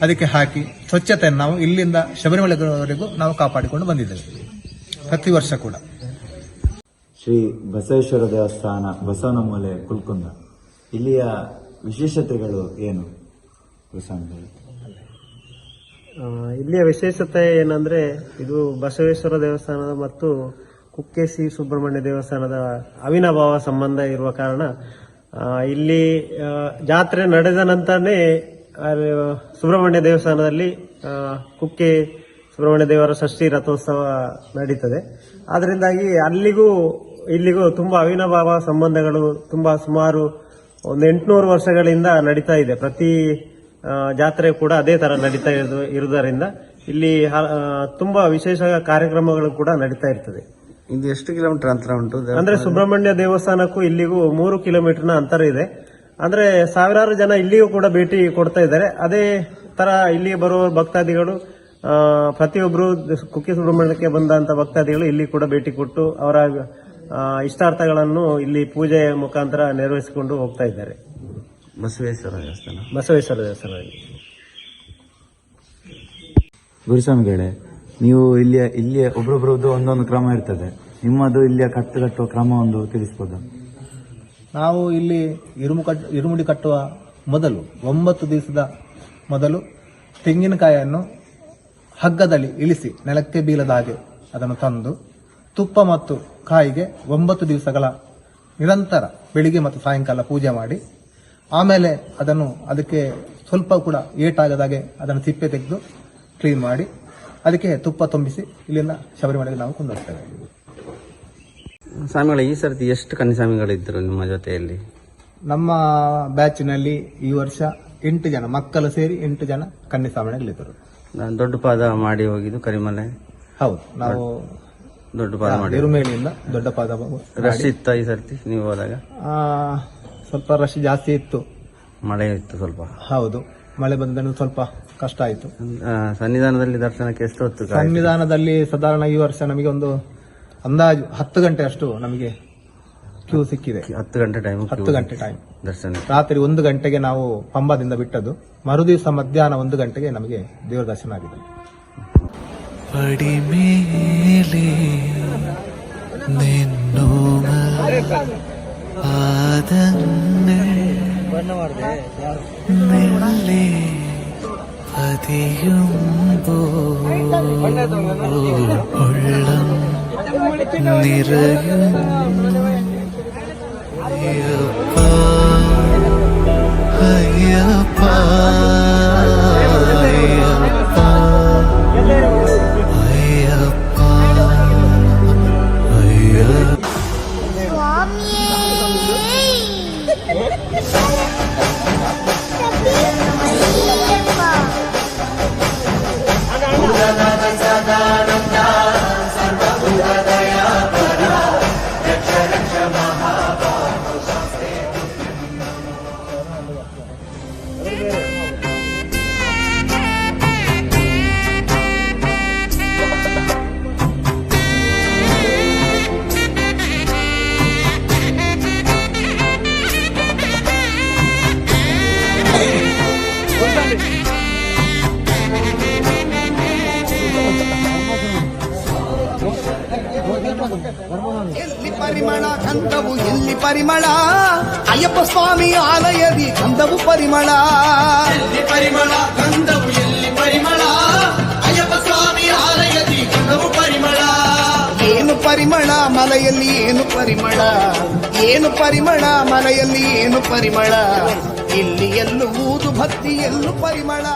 ಅದಕ್ಕೆ ಹಾಕಿ ಸ್ವಚ್ಛತೆಯನ್ನು ನಾವು ಇಲ್ಲಿಂದ ಶಬರಿಮಲೆವರೆಗೂ ನಾವು ಕಾಪಾಡಿಕೊಂಡು ಬಂದಿದ್ದೇವೆ ಪ್ರತಿ ವರ್ಷ ಕೂಡ. ಶ್ರೀ ಬಸವೇಶ್ವರ ದೇವಸ್ಥಾನ, ಬಸವನಮೂಲೆ, ಕುಲ್ಕುಂದ, ಇಲ್ಲಿಯ ವಿಶೇಷತೆಗಳು ಏನು ಗುರುಸ್ವಾಮಿಗಳು? ಇಲ್ಲಿಯ ವಿಶೇಷತೆ ಏನಂದ್ರೆ ಇದು ಬಸವೇಶ್ವರ ದೇವಸ್ಥಾನದ ಮತ್ತು ಕುಕ್ಕೆ ಶ್ರೀ ಸುಬ್ರಹ್ಮಣ್ಯ ದೇವಸ್ಥಾನದ ಅವಿನಾಭಾವ ಸಂಬಂಧ ಇರುವ ಕಾರಣ ಇಲ್ಲಿ ಜಾತ್ರೆ ನಡೆದ ನಂತರನೇ ಸುಬ್ರಹ್ಮಣ್ಯ ದೇವಸ್ಥಾನದಲ್ಲಿ ಕುಕ್ಕೆ ಸುಬ್ರಹ್ಮಣ್ಯ ದೇವರ ಷಷ್ಠಿ ರಥೋತ್ಸವ ನಡೀತದೆ. ಆದ್ರಿಂದಾಗಿ ಅಲ್ಲಿಗೂ ಇಲ್ಲಿಗೂ ತುಂಬಾ ಅವಿನಾಭಾವ ಸಂಬಂಧಗಳು ತುಂಬಾ ಸುಮಾರು ಒಂದು 800 ವರ್ಷಗಳಿಂದ ನಡೀತಾ ಇದೆ. ಪ್ರತಿ ಜಾತ್ರೆ ಕೂಡ ಅದೇ ತರ ನಡೀತಾ ಇರುವುದರಿಂದ ಇಲ್ಲಿ ತುಂಬಾ ವಿಶೇಷ ಕಾರ್ಯಕ್ರಮಗಳು ಕೂಡ ನಡೀತಾ ಇರ್ತದೆ. ಇದು ಎಷ್ಟು ಕಿಲೋಮೀಟರ್ ಅಂತರ ಉಂಟು? ಅಂದ್ರೆ ಸುಬ್ರಹ್ಮಣ್ಯ ದೇವಸ್ಥಾನಕ್ಕೂ ಇಲ್ಲಿಗೂ 3 ಕಿಲೋಮೀಟರ್ನ ಅಂತರ ಇದೆ. ಅಂದ್ರೆ ಸಾವಿರಾರು ಜನ ಇಲ್ಲಿಗೂ ಕೂಡ ಭೇಟಿ ಕೊಡ್ತಾ ಇದ್ದಾರೆ. ಅದೇ ತರ ಇಲ್ಲಿ ಬರುವ ಭಕ್ತಾದಿಗಳು ಪ್ರತಿಯೊಬ್ಬರು ಕುಕ್ಕೆ ಸುಬ್ರಹ್ಮಣ್ಯಕ್ಕೆ ಬಂದಂತ ಭಕ್ತಾದಿಗಳು ಇಲ್ಲಿ ಕೂಡ ಭೇಟಿ ಕೊಟ್ಟು ಅವರ ಇಷ್ಟಾರ್ಥಗಳನ್ನು ಇಲ್ಲಿ ಪೂಜೆ ಮುಖಾಂತರ ನೆರವೇರಿಸಿಕೊಂಡು ಹೋಗ್ತಾ ಇದ್ದಾರೆ. ಬಸವೇಶ್ವರ ದೇವಸ್ಥಾನ. ಗುರುಸ್ವಾಮಿಗಳೇ, ನೀವು ಇಲ್ಲಿಯ ಒಬ್ಬೊಬ್ಬರದ್ದು ಒಂದೊಂದು ಕ್ರಮ ಇರ್ತದೆ. ನಿಮ್ಮದು ಇಲ್ಲಿಯ ಕಟ್ಟುವ ಕ್ರಮ ಒಂದು ತಿಳಿಸಬಹುದು? ನಾವು ಇಲ್ಲಿ ಇರುಮುಡಿ ಕಟ್ಟುವ ಮೊದಲು 9 ದಿವಸದ ಮೊದಲು ತೆಂಗಿನಕಾಯಿಯನ್ನು ಹಗ್ಗದಲ್ಲಿ ಇಳಿಸಿ ನೆಲಕ್ಕೆ ಬೀಳದ ಹಾಗೆ ಅದನ್ನು ತಂದು ತುಪ್ಪ ಮತ್ತು ಕಾಯಿಗೆ 9 ದಿವಸಗಳ ನಿರಂತರ ಬೆಳಿಗ್ಗೆ ಮತ್ತು ಸಾಯಂಕಾಲ ಪೂಜೆ ಮಾಡಿ, ಆಮೇಲೆ ಅದಕ್ಕೆ ಸ್ವಲ್ಪ ಕೂಡ ಏಟಾಗದಾಗೆ ಅದನ್ನು ತಿಪ್ಪೆ ತೆಗೆದು ಕ್ಲೀನ್ ಮಾಡಿ ಅದಕ್ಕೆ ತುಪ್ಪ ತುಂಬಿಸಿ ಇಲ್ಲಿಂದ ಶಬರಿಮಲೆಗೆ ನಾವು ಕೊಂಡೋಗ್ತೇವೆ. ಸ್ವಾಮಿಗಳ ಈ ಸರ್ತಿ ಎಷ್ಟು ಕನ್ನಿಸ್ವಾಮಿಗಳಿದ್ರು ನಿಮ್ಮ ಜೊತೆಯಲ್ಲಿ? ನಮ್ಮ ಬ್ಯಾಚಿನಲ್ಲಿ ಈ ವರ್ಷ 8 ಜನ ಮಕ್ಕಳು ಸೇರಿ 8 ಜನ ಕನ್ನಿಸ್ವಾಮಿಗಳಿದ್ದರು. ದೊಡ್ಡ ಪಾದ ಮಾಡಿ ಹೋಗಿದ್ದು ಕರಿಮಲೆ? ಹೌದು, ನಾವು ದೊಡ್ಡ ಪಾದ ಮಾಡಿ ಇರುಮೇಲಿಯಿಂದ ದೊಡ್ಡ ಪಾದ. ರಶ್ ಇತ್ತ ಈ ಸರ್ತಿ ನೀವು ಹೋದಾಗ? ಸ್ವಲ್ಪ ರಶ್ ಜಾಸ್ತಿ ಇತ್ತು, ಮಳೆ ಇತ್ತು ಸ್ವಲ್ಪ. ಹೌದು, ಮಳೆ ಬಂದ ಸ್ವಲ್ಪ ಕಷ್ಟ ಆಯಿತು. ಸನ್ನಿಧಾನದಲ್ಲಿ ದರ್ಶನಕ್ಕೆ ಎಷ್ಟು ಹೊತ್ತು? ಸನ್ನಿಧಾನದಲ್ಲಿ ಸಾಧಾರಣ ಈ ವರ್ಷ ನಮಗೆ ಒಂದು ಅಂದಾಜು 10 ಗಂಟೆ ಅಷ್ಟು ನಮಗೆ ಕ್ಯೂ ಸಿಕ್ಕಿದೆ. 10 ಗಂಟೆ ಟೈಮ್. 10 ಗಂಟೆ ಟೈಮ್ ದರ್ಶನ. ರಾತ್ರಿ 1 ಗಂಟೆಗೆ ನಾವು ಪಂಬಾದಿಂದ ಬಿಟ್ಟದ್ದು. ಮರುದಿವಸ ಮಧ್ಯಾಹ್ನ 1 ಗಂಟೆಗೆ ನಮಗೆ ದೇವರ ದರ್ಶನ ಆಗಿದೆ. ಪಡಿಮೇಲೆ ನಿನ್ನೋಮ ಆದನ್ನೆ ಮೆಲ್ಲೆ പതിയുമ്പോ ഉള്ളം നിറയും അയ്യപ്പ അയ്യപ്പ അയ്യപ്പ അയ്യപ്പ അയ്യപ്പ ಎಲ್ಲಿ ಪರಿಮಳ ಗಂಧವು ಎಲ್ಲಿ ಪರಿಮಳ ಅಯ್ಯಪ್ಪ ಸ್ವಾಮಿ ಆಲಯದಿ ಗಂಧವು ಪರಿಮಳ ಎಲ್ಲಿ ಪರಿಮಳ ಗಂಧವು ಎಲ್ಲಿ ಪರಿಮಳ ಅಯ್ಯಪ್ಪ ಸ್ವಾಮಿ ಆಲಯದಿ ಗಂಧವು ಪರಿಮಳ ಏನು ಪರಿಮಳ ಮಲೆಯಲ್ಲಿ ಏನು ಪರಿಮಳ ಏನು ಪರಿಮಳ ಮಲೆಯಲ್ಲಿ ಏನು ಪರಿಮಳ ಇಲ್ಲಿ ಎಲ್ಲೂ ಊದು ಭಕ್ತಿ ಎಲ್ಲೂ ಪರಿಮಳ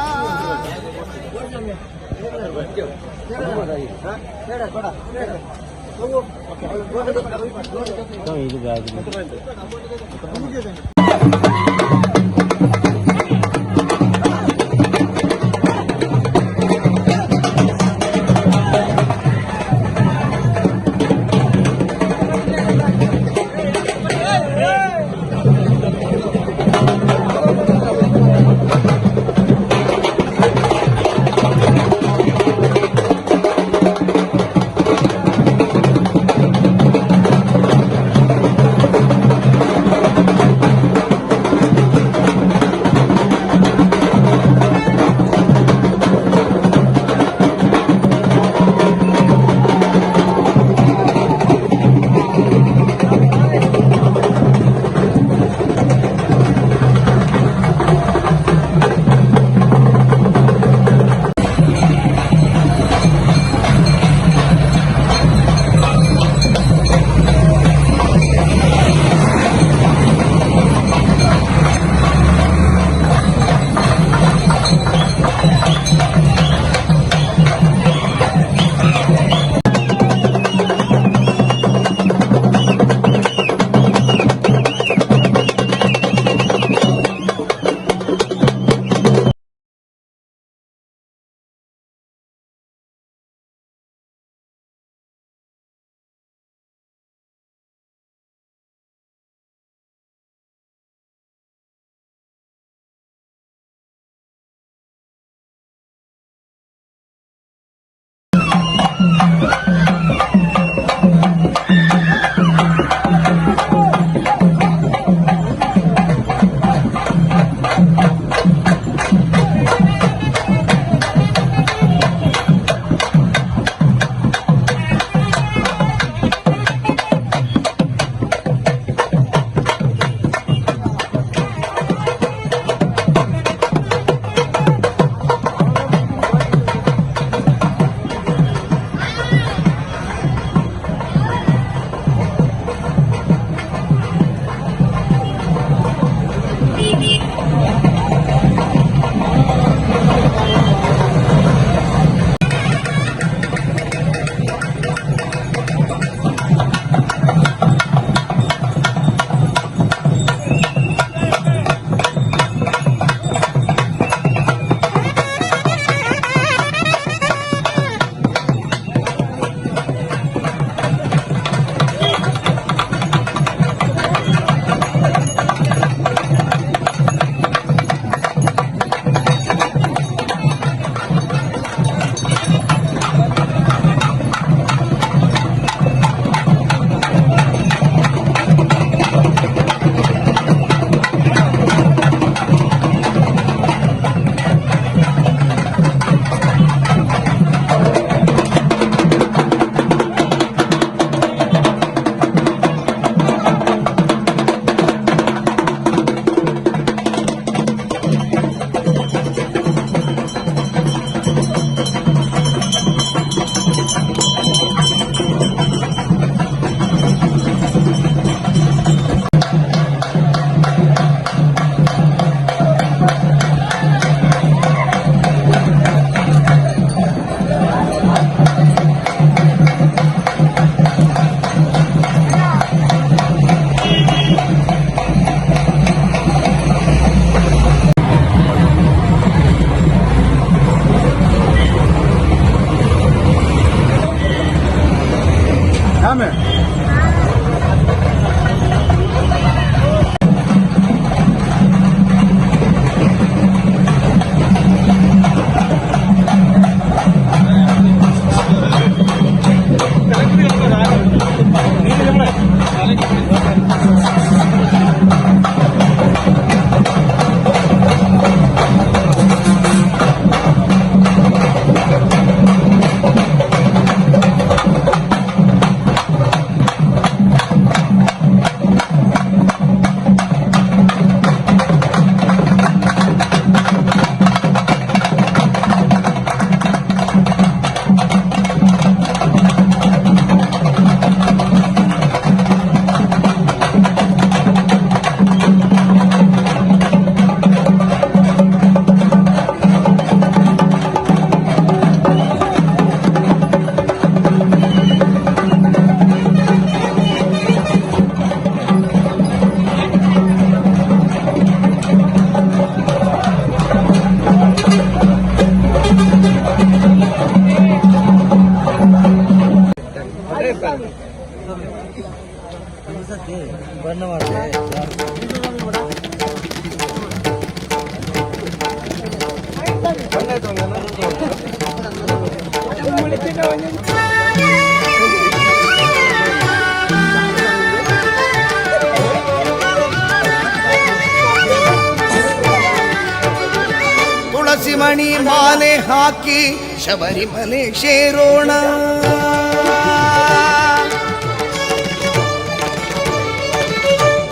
ತುಳಸಿ ಮಣಿ ಮಾಲೆ ಹಾಕಿ ಶಬರಿಮಲೆ ಸೇರೋಣ.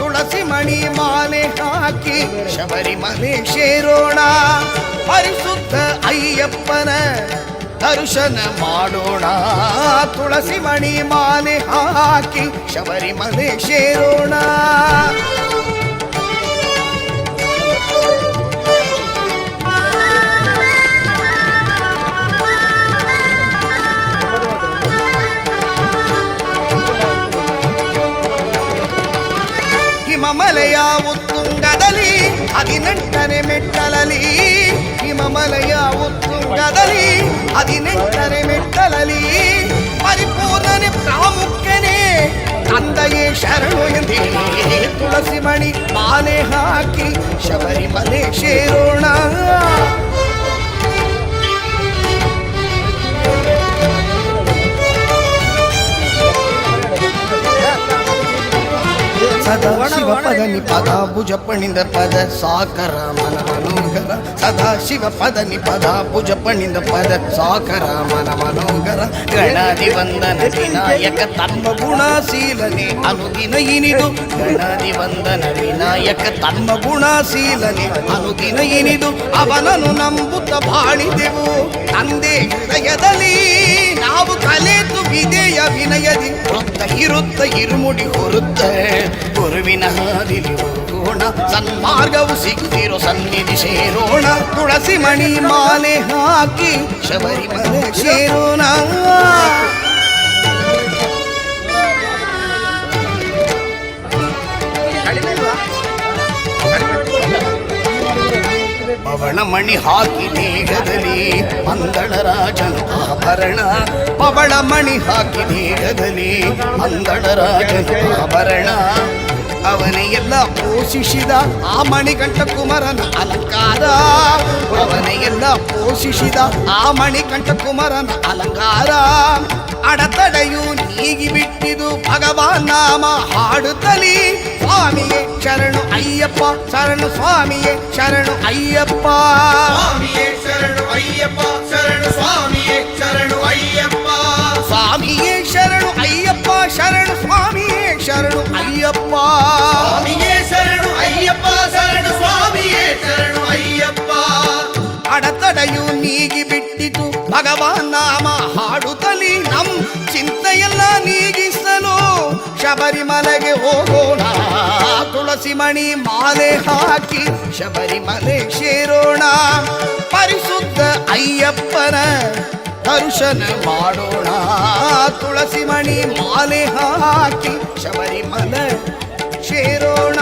ತುಳಸಿ ಮಣಿ ಮಾಲೆ ಹಾಕಿ ಶಬರಿಮಲೆ ಸೇರೋಣ. ಪರಿಶುದ್ಧ ಅಯ್ಯಪ್ಪನ ದರ್ಶನ ಮಾಡೋಣ. ತುಳಸಿ ಮಣಿ ಮಾಲೆ ಹಾಕಿ ಶಬರಿಮಲೆ ಸೇರೋಣ. ಹಿಮಮಲೆಯ ಉತ್ತುಂಗದಲ್ಲಿ 18ನೇ ಮೆಟ್ಟಲಲ್ಲಿ, ಹಿಮಮಲೆಯ ಉತ್ತುಂಗದಲ್ಲಿ 18ನೇ ಮೆಟ್ಟಲಲ್ಲಿ ಪರಿಪೂರ್ಣನೆ ಪ್ರಾಮುಖ್ಯನೇ ತಂದೆಯೇ ಶರಣು ಎಂದೇ ತುಳಸಿ ಮಣಿ ಮಾಲೆ ಹಾಕಿ ಶಬರಿಮಲೆ ಸೇರೋಣ. ಸದಾ ಶಿವ ಪದ ನಿ ಪದ ಭುಜ ಪಣಿಂದ ಪದ ಸಾಕರ ಮನ ಮನೋಗರ. ಸದಾ ಶಿವ ಪದ ನಿ ಪದ ಭುಜ ಪಣಿಂದ ಪದ ಸಾಕರ ಮನ ಮನೋಗರ. ಗಣಾದಿ ವಂದನ ವಿನಾಯಕ ತಮ್ಮ ಗುಣಶೀಲನೆ ಅನುದಿನ ಇನಿದು. ಗಣಾದಿ ವಂದನ ವಿನಾಯಕ ತಮ್ಮ ಗುಣಶೀಲನೆ ಅನುದಿನ ಇನಿದು. ಅವನನ್ನು ನಂಬುತ್ತ ಬಾಳಿದೆವು ತಂದೆ ಹೃದಯದಲ್ಲಿ. ನಾವು ಕಲೆತು ವಿಧೇಯ ವಿನಯದಿ ವೃತ್ತ ಇರುತ್ತ ಇರುಮುಡಿ ಹೊರುತ್ತ ಗುರುವಿನ ಹಾದಿಲಿ ಹೋಗೋಣ. ಸನ್ಮಾರ್ಗವು ಸಿಗುತ್ತಿರೋ ಸನ್ನಿಧಿ ಸೇರೋಣ. ತುಳಸಿ ಮಣಿ ಮಾಲೆ ಹಾಕಿ ಶಬರಿಮಲೆ ಸೇರೋಣ. ಪವಳ ಮಣಿ ಹಾಕಿ ದೇಹದಲ್ಲಿ ಮಂಗಳ ರಾಜನ ಆಭರಣ. ಪವಳ ಮಣಿ ಹಾಕಿ ದೇಹದಲ್ಲಿ ಮಂಗಳ ರಾಜನ ಆಭರಣ. ಅವನೇ ಎಲ್ಲ ಪೋಷಿಸಿದ ಆ ಮಣಿಕಂಠ ಕುಮಾರನ ಅಲಂಕಾರ. ಅವನೇ ಎಲ್ಲ ಪೋಷಿಸಿದ ಆ ಮಣಿಕಂಠ ಕುಮಾರನ ಅಲಂಕಾರ. ಅಡತಡೆಯು ನೀಗಿ ಬಿಟ್ಟಿದು ಭಗವಾನ್ ನಾಮ ಹಾಡುತ್ತಲಿ. ಸ್ವಾಮಿಯೇ ಶರಣು ಅಯ್ಯಪ್ಪ, ಶರಣು ಸ್ವಾಮಿಯೇ ಶರಣು ಅಯ್ಯಪ್ಪ. ಸ್ವಾಮಿಯೇ ಶರಣು ಅಯ್ಯಪ್ಪ, ಶರಣು ಸ್ವಾಮಿಯೇ ಶರಣು ಅಯ್ಯಪ್ಪ. ಸ್ವಾಮಿಯೇ ಶರಣು ಅಯ್ಯಪ್ಪ, ಶರಣು ಸ್ವಾಮಿಯೇ ಶರಣು ಅಯ್ಯಪ್ಪ. ಸ್ವಾಮಿಯೇ ಶರಣು ಅಯ್ಯಪ್ಪ, ಶರಣು ಸ್ವಾಮಿಯೇ ಶರಣು ಅಯ್ಯಪ್ಪ. ಅಡತಡೆಯು ನೀಗಿ ಬಿಟ್ಟಿತು ಭಗವಾನ್ ನಾಮ ಹಾಡುತ್ತಲಿ. ನಮ್ ಚಿಂತೆಯೆಲ್ಲ ನೀಗಿಸಲು ಶಬರಿಮಲೆಗೆ ಹೋಗೋಣ. ತುಳಸಿ ಮಣಿ ಮಾಲೆ ಹಾಕಿ ಶಬರಿಮಲೆ ಸೇರೋಣ. ಪರಿಶುದ್ಧ ಅಯ್ಯಪ್ಪನ ದರ್ಶನ ಮಾಡೋಣ. ತುಳಸಿ ಮಣಿ ಮಾಲೆ ಹಾಕಿ ಶಬರಿಮಲೆ ಸೇರೋಣ.